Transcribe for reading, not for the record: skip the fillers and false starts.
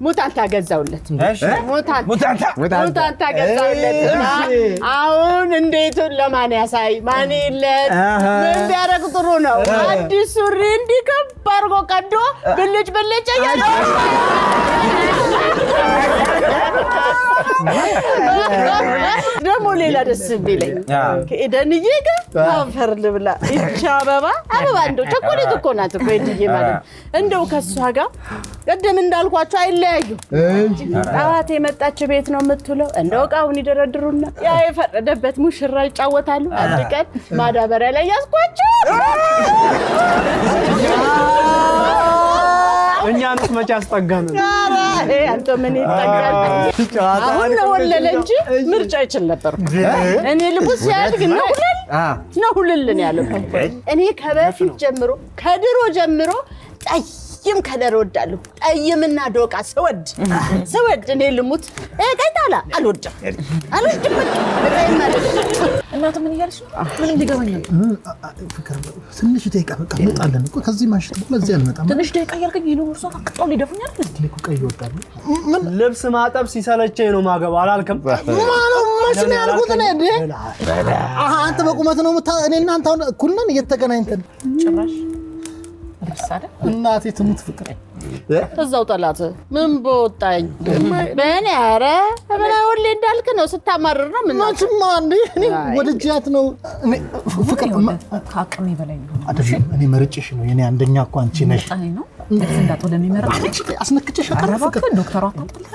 ሙታንታ ገዛውለት ሙታንታ ገዛውለት አሁን እንዴቱን ለማን ያሳይ ማን ይለት ምን ቢያረግ ጥሩ ነው አዲስ ሱሪ እንዲከብ አርጎ ቀዶ ብልጭ ያለ ደሞ ሌላ ደስ ቢለኝ ከኤደንዬ ጋር አፈር ልብላ እቻ አበባ እንደው ቸኮሌት እኮ ናት እኮ ኤደንዬ ማለት እንደው ከሷ ጋር ቀደም እንዳልኳቸው አይለያዩ ጣዋት የመጣች ቤት ነው የምትውለው እንደው ቃውን ይደረድሩና ያ የፈረደበት ሙሽራ ይጫወታሉ አንድ ቀን ማዳበሪያ ላይ ያስቋቸው እኛንስ መቼ አስጠጋን አንተ ምን ይጠጋል አሁን ወለለ እንጂ ምርጫ ይችል ነበር እኔ ልቡስ ያድግ ነው ሁልልን ያለው እኔ ከበፊት ጀምሮ ከድሮ ጀምሮ ጠይም ከለር ወዳለሁ ጠይምና ዶቃ ስወድ እኔ ልሙት ቀይታላ አልወድም እናቱ ምን ይያልሽ ምን እንዲገባኝ ፍቅር ትንሽ ደቂቃ በቃ እንጣለን እኮ ከዚህ ማሽት ለዚህ አልመጣም ትንሽ ደቂቃ ያልከኝ ይሉ ወርሶ አቅጣው ሊደፉኛል እኮ ቀይ ወጣሉ ምን ልብስ ማጠብ ሲሰለቸኝ ነው ማገባ አላልከም ማነው ማሽን ያልኩት ነው እንዴ አንተ በቁመት ነው እኔና አንተ አሁን እኩል ነን እየተገናኝተን ጭራሽ ልብሳደ እናቴ ትሙት ፍቅር እዛው ጠላት ምን በወጣኝ በእኔ አረ በላ ወሌ እንዳልክ ነው ስታማርር ነው ምን ማችማ እንዴ እኔ ወደጃት ነው ፍቅር ካቅሜ በላይ ነው አይደለም እኔ መርጬሽ ነው የኔ አንደኛ እኮ አንቺ ነሽ አይ ነው እንዳጥው ለሚመረጥ አስነክጨሽ አቀረ ፍቅር ዶክተሯ